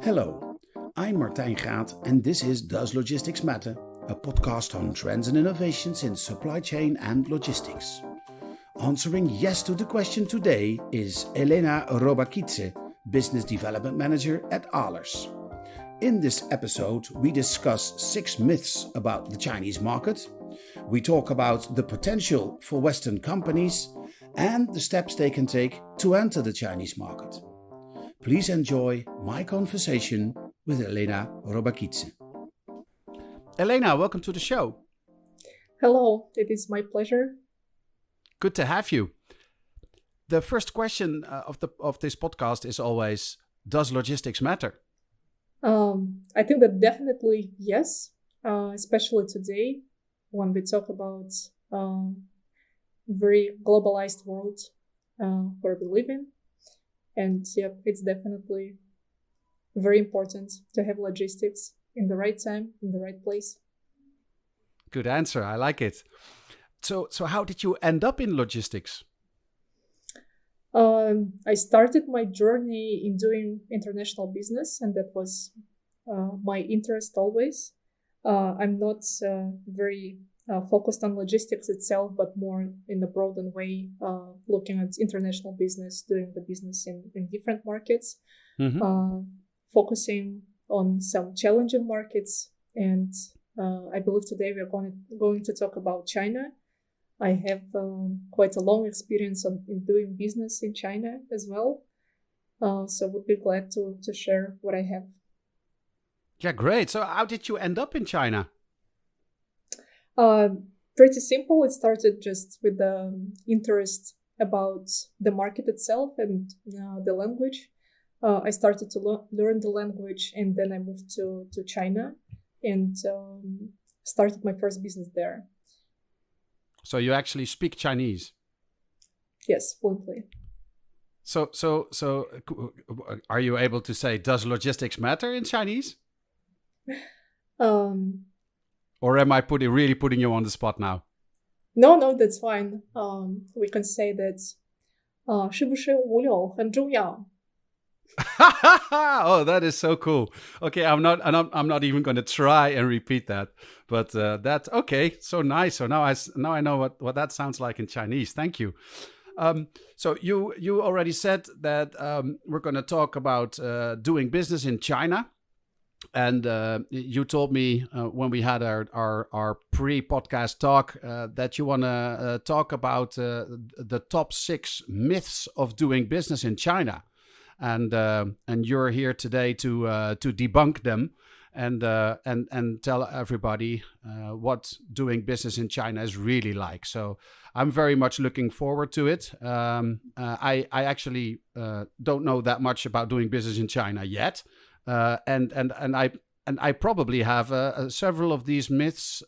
Hello, I'm Martijn Gaat and this is Does Logistics Matter? A podcast on trends and innovations in supply chain and logistics. Answering yes to the question today is Elena Robakidze, Business Development Manager at Ahlers. In this episode, we discuss 6 myths about the Chinese market. We talk about the potential for Western companies and the steps they can take to enter the Chinese market. Please enjoy my conversation with Elena Robakidze. Elena, welcome to the show. Hello, it is my pleasure. Good to have you. The first question of this podcast is always, does logistics matter? I think that definitely yes, especially today when we talk about very globalized world where we live in. And yeah, it's definitely very important to have logistics in the right time, in the right place. Good answer. I like it. So how did you end up in logistics? I started my journey in doing international business, and that was my interest always. I'm not very focused on logistics itself, but more in a broader way, looking at international business, doing the business in different markets, focusing on some challenging markets. And I believe today we are going to talk about China. I have quite a long experience in doing business in China as well. So would be glad to share what I have. Yeah, great. So how did you end up in China? Pretty simple. It started just with the interest about the market itself and the language. I started to learn the language, and then I moved to China and started my first business there. So you actually speak Chinese? Yes, fluently. So are you able to say, does logistics matter in Chinese? Or am I really putting you on the spot now? No, that's fine. We can say that 是不是物流很重要? Oh, that is so cool. Okay, I'm not even going to try and repeat that. But that's okay. So nice. So now I know what that sounds like in Chinese. Thank you. So you already said that we're going to talk about doing business in China. And you told me when we had our pre-podcast talk that you want to talk about the top 6 myths of doing business in China, and you're here today to debunk them and tell everybody what doing business in China is really like. So I'm very much looking forward to it. I actually don't know that much about doing business in China yet. And I probably have several of these myths.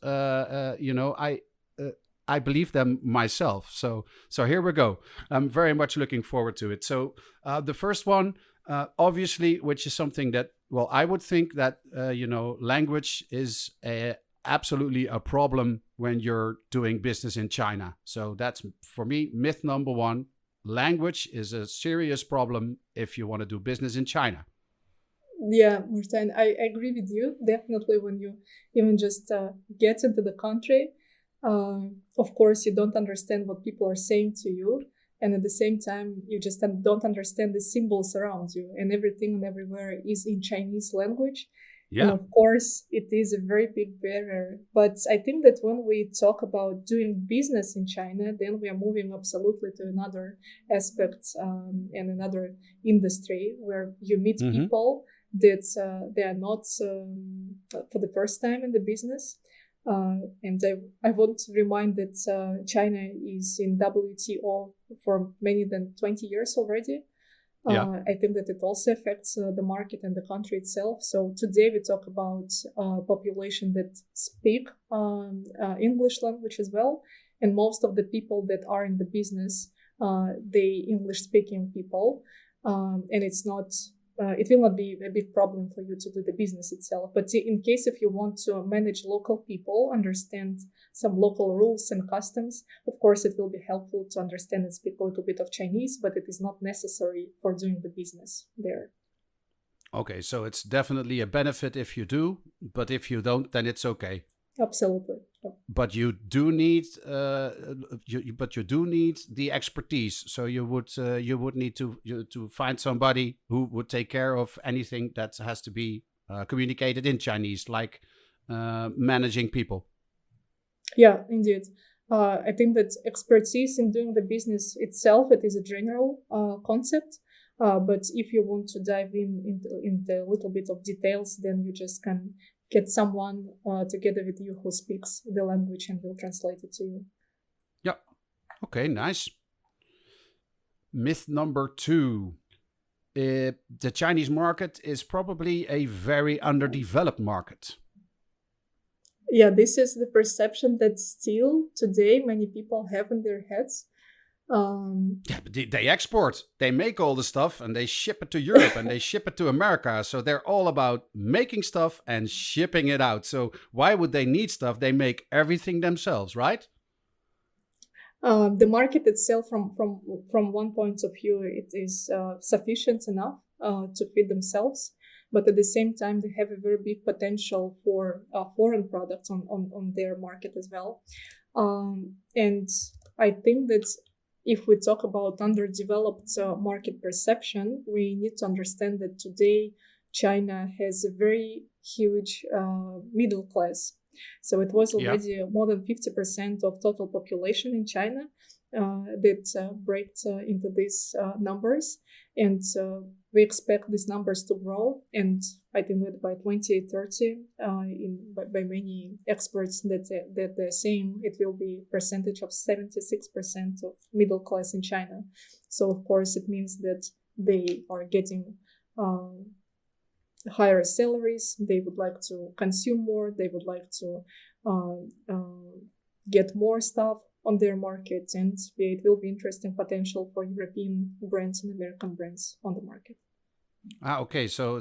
I believe them myself. So here we go. I'm very much looking forward to it. So the first one, obviously, which is something that, well, I would think that language is absolutely a problem when you're doing business in China. So that's, for me, myth number 1. Language is a serious problem if you want to do business in China. Yeah, Martijn, I agree with you. Definitely when you even just get into the country, of course, you don't understand what people are saying to you. And at the same time, you just don't understand the symbols around you. And everything and everywhere is in Chinese language. Yeah. And of course, it is a very big barrier. But I think that when we talk about doing business in China, then we are moving absolutely to another aspect and another industry where you meet people that they are not for the first time in the business. And I want to remind that China is in WTO for many than 20 years already. I think that it also affects the market and the country itself. So today we talk about population that speak English language as well. And most of the people that are in the business, they English-speaking people. And it's not it will not be a big problem for you to do the business itself. But in case if you want to manage local people, understand some local rules and customs, of course, it will be helpful to understand and speak a little bit of Chinese, but it is not necessary for doing the business there. Okay, so it's definitely a benefit if you do, but if you don't, then it's okay. Absolutely. Yeah. But you do need, but you do need the expertise. So you would need to find somebody who would take care of anything that has to be communicated in Chinese, like managing people. Yeah, indeed. I think that expertise in doing the business itself, it is a general concept. But if you want to dive into a little bit of details, then you just can get someone together with you who speaks the language and will translate it to you. Yeah. Okay. Nice. Myth number 2. The Chinese market is probably a very underdeveloped market. Yeah, this is the perception that still today many people have in their heads. Yeah, but they export. They make all the stuff and they ship it to Europe and they ship it to America. So they're all about making stuff and shipping it out. So why would they need stuff? They make everything themselves, right? The market itself, from one point of view, it is sufficient enough to feed themselves, but at the same time, they have a very big potential for foreign products on their market as well. And I think that if we talk about underdeveloped market perception, we need to understand that today China has a very huge middle class. So it was Yeah. already more than 50% of total population in China that breaks into these numbers. And we expect these numbers to grow. And I think that by 2030, by many experts that they're saying it will be percentage of 76% of middle class in China. So of course it means that they are getting higher salaries. They would like to consume more. They would like to get more stuff on their market, and it will be interesting potential for European brands and American brands on the market. Okay. So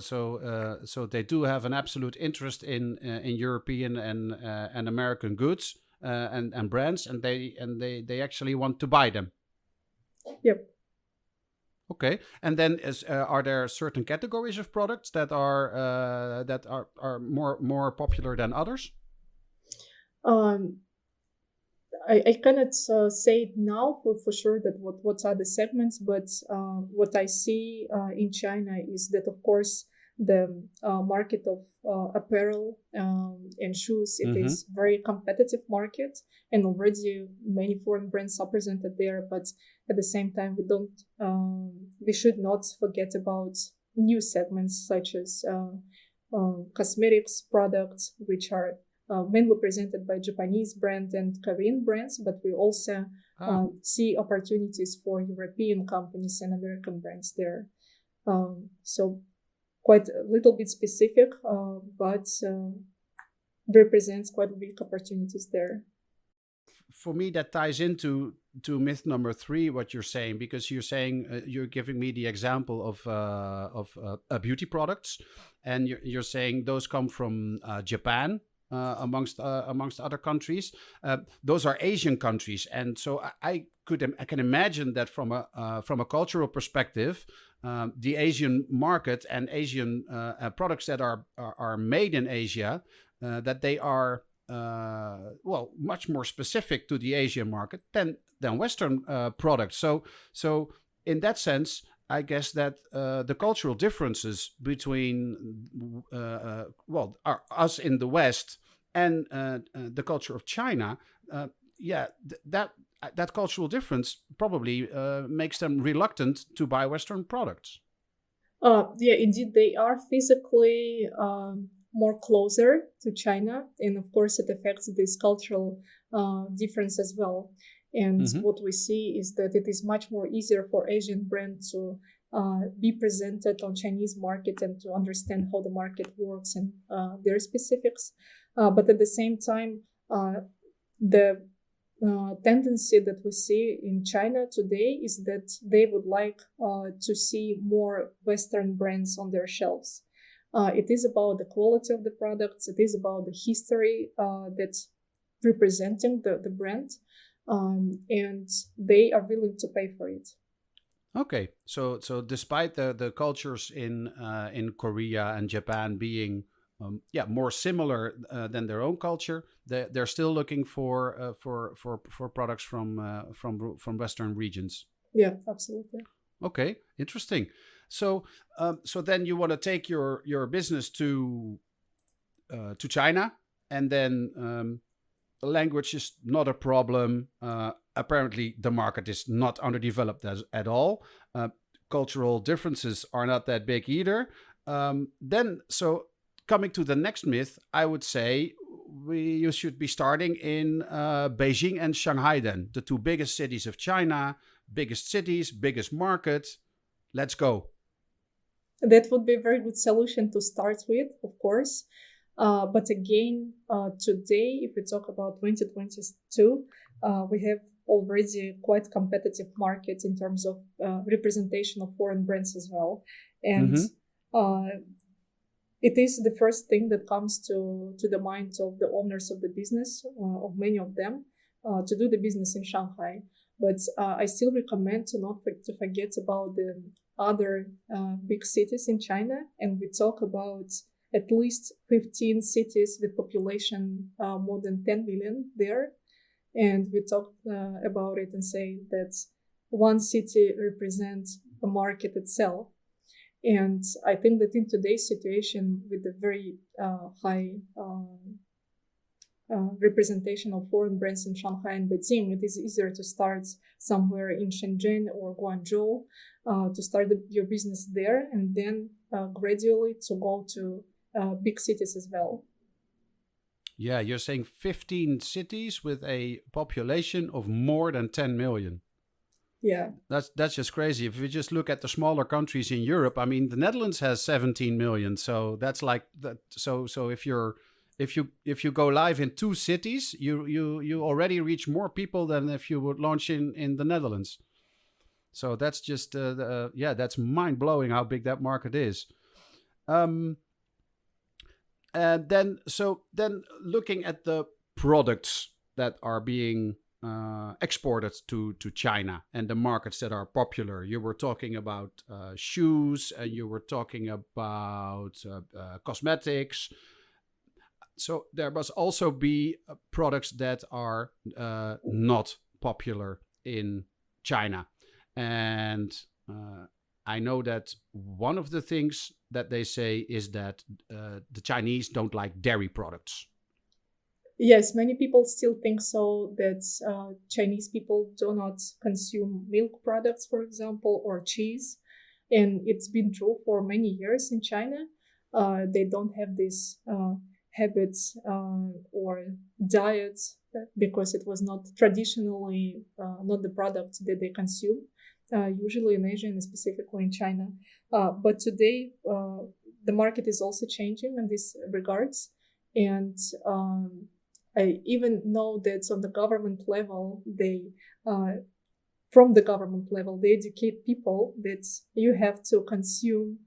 they do have an absolute interest in European and American goods and brands, and they actually want to buy them. Yep. Okay, and then are there certain categories of products that are more popular than others? Um, I cannot say it now for sure that what are the segments, but what I see in China is that of course the market of apparel and shoes, it Mm-hmm. is very competitive market, and already many foreign brands are presented there. But at the same time, we should not forget about new segments such as cosmetics products, which are mainly presented by Japanese brands and Korean brands, but we also Ah, see opportunities for European companies and American brands there. So quite a little bit specific, but represents quite big opportunities there. for me, that ties into to myth number 3, what you're saying, because you're saying you're giving me the example of beauty products, and you're saying those come from Japan. Amongst other countries, those are Asian countries, and so I can imagine that from a cultural perspective, the Asian market and Asian products that are made in Asia, that they are much more specific to the Asian market than Western products. So in that sense, I guess that the cultural differences between us in the West and the culture of China, that cultural difference probably makes them reluctant to buy Western products. Yeah, indeed, they are physically more closer to China, and of course, it affects this cultural difference as well. And Mm-hmm. what we see is that it is much more easier for Asian brands to be presented on Chinese market and to understand how the market works and their specifics. But at the same time, the tendency that we see in China today is that they would like to see more Western brands on their shelves. It is about the quality of the products. It is about the history that's representing the brand, and they are willing to pay for it. Okay, so despite the cultures in Korea and Japan being more similar than their own culture, they're still looking for products from Western regions. Yeah, absolutely. Okay, interesting. So then you want to take your business to China, and then language is not a problem. Apparently, the market is not underdeveloped at all. Cultural differences are not that big either. So coming to the next myth, I would say you should be starting in Beijing and Shanghai, then the two biggest cities of China, biggest cities, biggest market. Let's go. That would be a very good solution to start with, of course. But again, today, if we talk about 2022, we have already quite competitive markets in terms of representation of foreign brands as well. And Mm-hmm. uh, it is the first thing that comes to the minds of the owners of the business, of many of them, to do the business in Shanghai. But I still recommend to not to forget about the other big cities in China, and we talk about at least 15 cities with population more than 10 million there. And we talk about it and say that one city represents a market itself. And I think that in today's situation, with the very high representation of foreign brands in Shanghai and Beijing, it is easier to start somewhere in Shenzhen or Guangzhou, to start your business there, and then gradually to go to big cities as well. Yeah, you're saying 15 cities with a population of more than 10 million. Yeah. That's just crazy. If we just look at the smaller countries in Europe, I mean, the Netherlands has 17 million. So that's like that. So if you go live in two cities, you already reach more people than if you would launch in the Netherlands. So that's just that's mind blowing how big that market is. Um, and then looking at the products that are being exported to China and the markets that are popular. You were talking about shoes, and you were talking about cosmetics. So there must also be products that are not popular in China. And I know that one of the things that they say is that the Chinese don't like dairy products. Yes, many people still think so that Chinese people do not consume milk products, for example, or cheese. And it's been true for many years in China. They don't have these habits or diets because it was not traditionally not the product that they consume, usually in Asia and specifically in China. But today, the market is also changing in these regards. And I even know that on the government level, from the government level, they educate people that you have to consume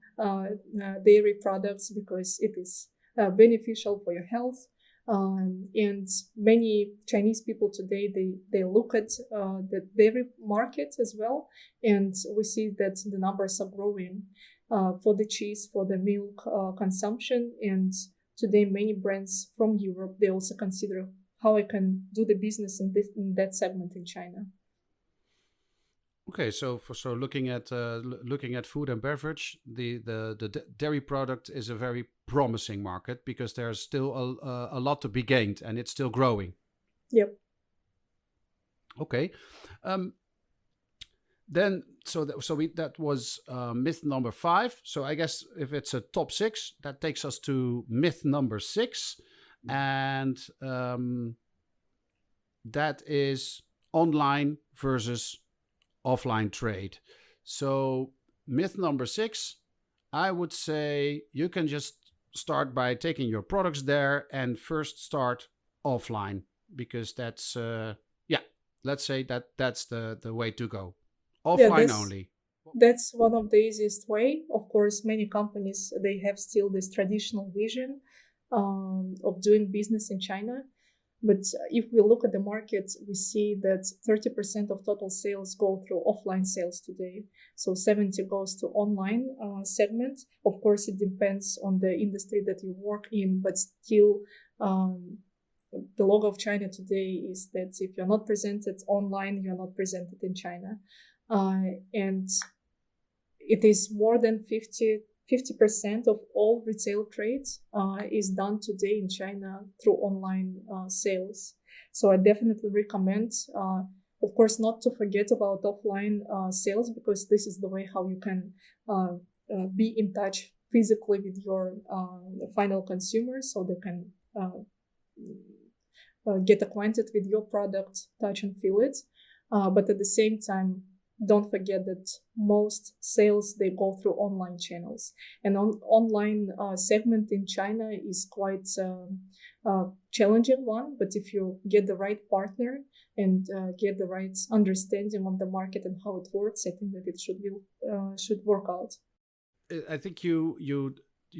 dairy products because it is beneficial for your health. And many Chinese people today, they look at the dairy market as well, and we see that the numbers are growing for the cheese, for the milk consumption. And today, many brands from Europe, they also consider how I can do the business in that segment in China. Okay, so looking at food and beverage, the dairy product is a very promising market because there's still a lot to be gained, and it's still growing. Yep. Okay, then that was myth number 5. So I guess if it's a top 6, that takes us to myth number 6, and that is online versus offline trade. So myth number 6, I would say you can just start by taking your products there and first start offline, because that's let's say that's the way to go. Yeah, Offline only. that's one of the easiest way. Of course, many companies, they have still this traditional vision of doing business in China. But if we look at the market, we see that 30% of total sales go through offline sales today. So 70 goes to online segment. Of course, it depends on the industry that you work in, but still, the logo of China today is that if you're not presented online, you're not presented in China. And it is more than 50% of all retail trades is done today in China through online sales. So I definitely recommend, of course, not to forget about offline sales, because this is the way how you can be in touch physically with your final consumers, so they can get acquainted with your product, touch and feel it. But at the same time, don't forget that most sales, they go through online channels. And online segment in China is quite challenging one. But if you get the right partner and get the right understanding of the market and how it works, I think that it should work out. I think you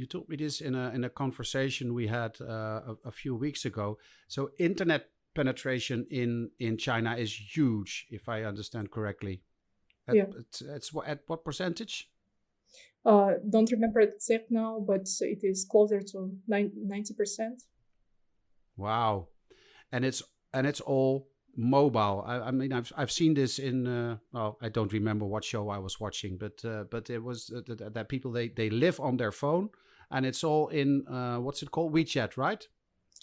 told me this in a conversation we had a few weeks ago. So internet penetration in China is huge, if I understand correctly. It's at what percentage? Don't remember exact now, but it is closer to 90%. Wow, and it's all mobile. I mean, I've seen this in. Well, I don't remember what show I was watching, but it was that people they live on their phone, and it's all in what's it called, WeChat, right?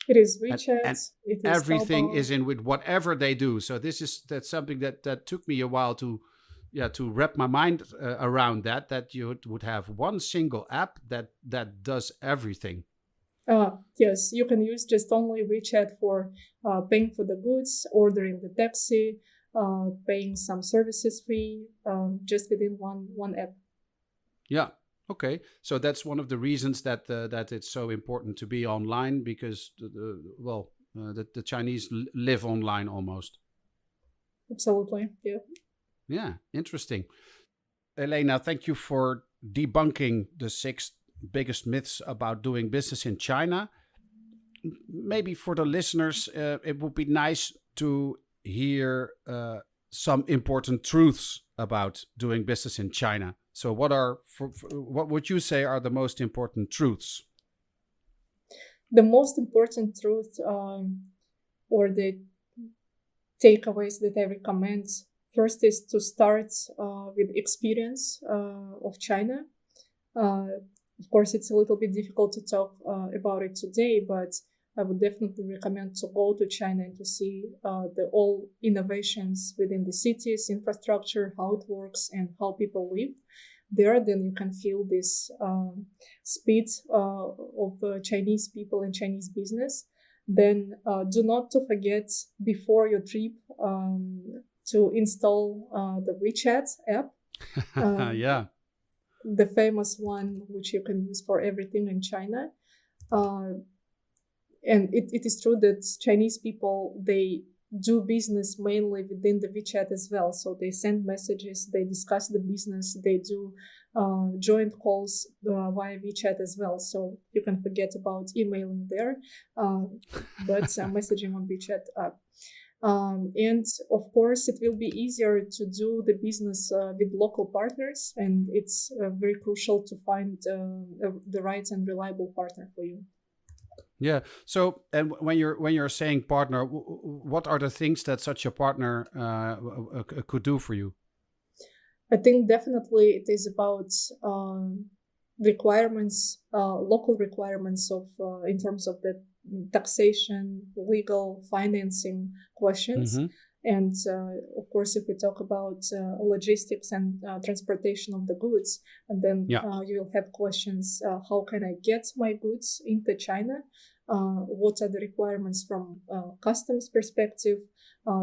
It is WeChat. And it is everything Taobao. is in with whatever they do. So that's something that took me a while to wrap my mind around that you would have one single app that does everything. Yes, you can use just only WeChat for paying for the goods, ordering the taxi, paying some services fee, just within one app. Yeah. Okay. So that's one of the reasons that it's so important to be online, because the Chinese live online almost. Absolutely. Yeah. Yeah. Interesting. Elena, thank you for debunking the 6 biggest myths about doing business in China. Maybe for the listeners, it would be nice to hear some important truths about doing business in China. So what would you say are the most important truths? The most important truth, or the takeaways that I recommend, first is to start with experience of China. Of course, it's a little bit difficult to talk about it today, but I would definitely recommend to go to China and to see the all innovations within the cities, infrastructure, how it works, and how people live there. Then you can feel this speed of Chinese people and Chinese business. Then do not to forget before your trip to install the WeChat app. Yeah. The famous one which you can use for everything in China. And it is true that Chinese people, they do business mainly within the WeChat as well. So they send messages, they discuss the business, they do joint calls via WeChat as well. So you can forget about emailing there, but messaging on WeChat app. And of course, it will be easier to do the business with local partners, and it's very crucial to find the right and reliable partner for you. Yeah. So, and when you're saying partner, what are the things that such a partner could do for you? I think definitely it is about requirements, local requirements of in terms of the taxation, legal, financing questions. Mm-hmm. And of course, if we talk about logistics and transportation of the goods, and then you will have questions, how can I get my goods into China? What are the requirements from customs perspective?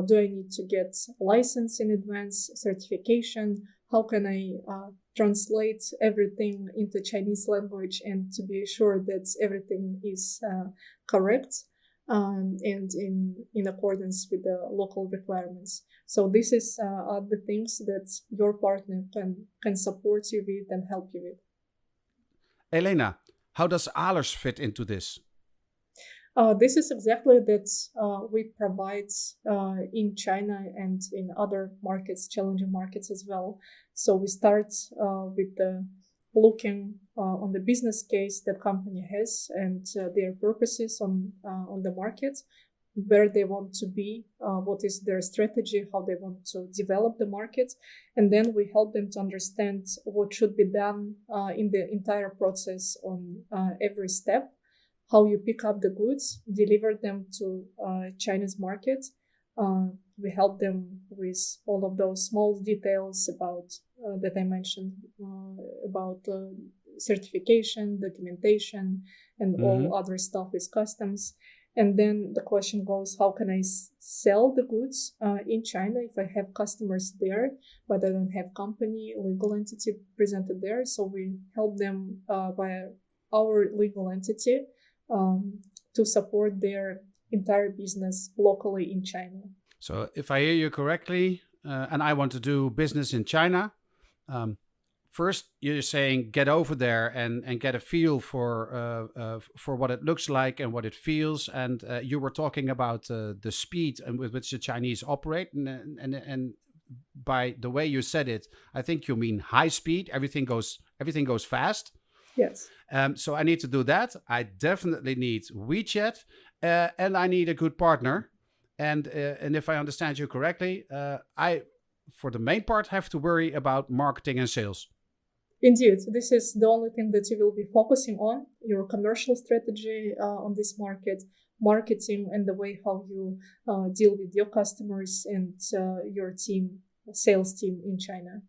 Do I need to get license in advance, certification? How can I translate everything into Chinese language and to be sure that everything is correct and in accordance with the local requirements? So this is are the things that your partner can support you with and help you with. Elena, how does Ahlers fit into this? This is exactly that we provide in China and in other markets, challenging markets as well. So we start with the looking on the business case that company has and their purposes on the market, where they want to be, what is their strategy, how they want to develop the market, and then we help them to understand what should be done in the entire process on every step, how you pick up the goods, deliver them to Chinese market. We help them with all of those small details about that I mentioned about certification, documentation, and all other stuff with customs. And then the question goes, how can I sell the goods in China if I have customers there, but I don't have company, legal entity presented there? So we help them via our legal entity to support their entire business locally in China. So if I hear you correctly, and I want to do business in China, first you're saying get over there and get a feel for what it looks like and what it feels. And you were talking about the speed and with which the Chinese operate. And by the way you said it, I think you mean high speed. Everything goes fast. Yes. So I need to do that. I definitely need WeChat, and I need a good partner. And if I understand you correctly, I, for the main part, have to worry about marketing and sales. Indeed, this is the only thing that you will be focusing on, your commercial strategy on this market, marketing, and the way how you deal with your customers and your team, sales team in China.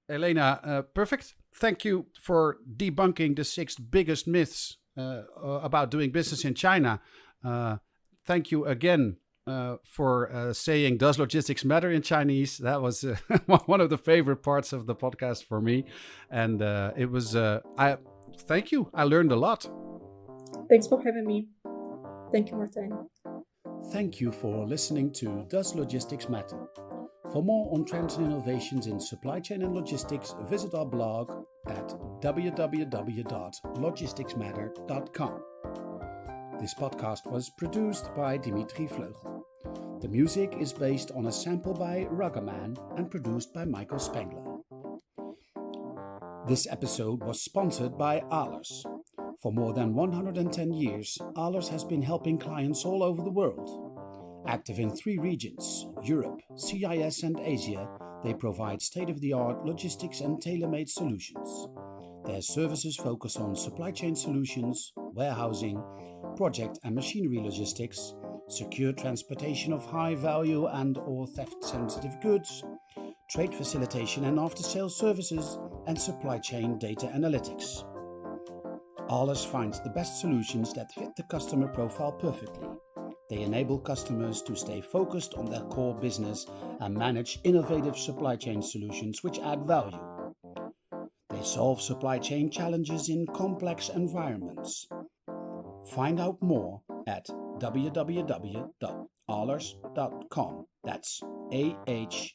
Elena, perfect. Thank you for debunking the 6 biggest myths about doing business in China. Thank you again for saying, does logistics matter in Chinese? That was one of the favorite parts of the podcast for me. And it was, thank you. I learned a lot. Thanks for having me. Thank you, Martijn. Thank you for listening to Does Logistics Matter? For more on trends and innovations in supply chain and logistics, visit our blog at www.logisticsmatter.com. This podcast was produced by Dimitri Vleugel. The music is based on a sample by Ruggerman and produced by Michael Spengler. This episode was sponsored by Ahlers. For more than 110 years, Ahlers has been helping clients all over the world. Active in 3 regions, Europe, CIS and Asia, they provide state-of-the-art logistics and tailor-made solutions. Their services focus on supply chain solutions, warehousing, project and machinery logistics, secure transportation of high-value and/or theft-sensitive goods, trade facilitation and after-sales services, and supply chain data analytics. Ahlers finds the best solutions that fit the customer profile perfectly. They enable customers to stay focused on their core business and manage innovative supply chain solutions which add value. They solve supply chain challenges in complex environments. Find out more at www.ahlers.com. That's AHLERS.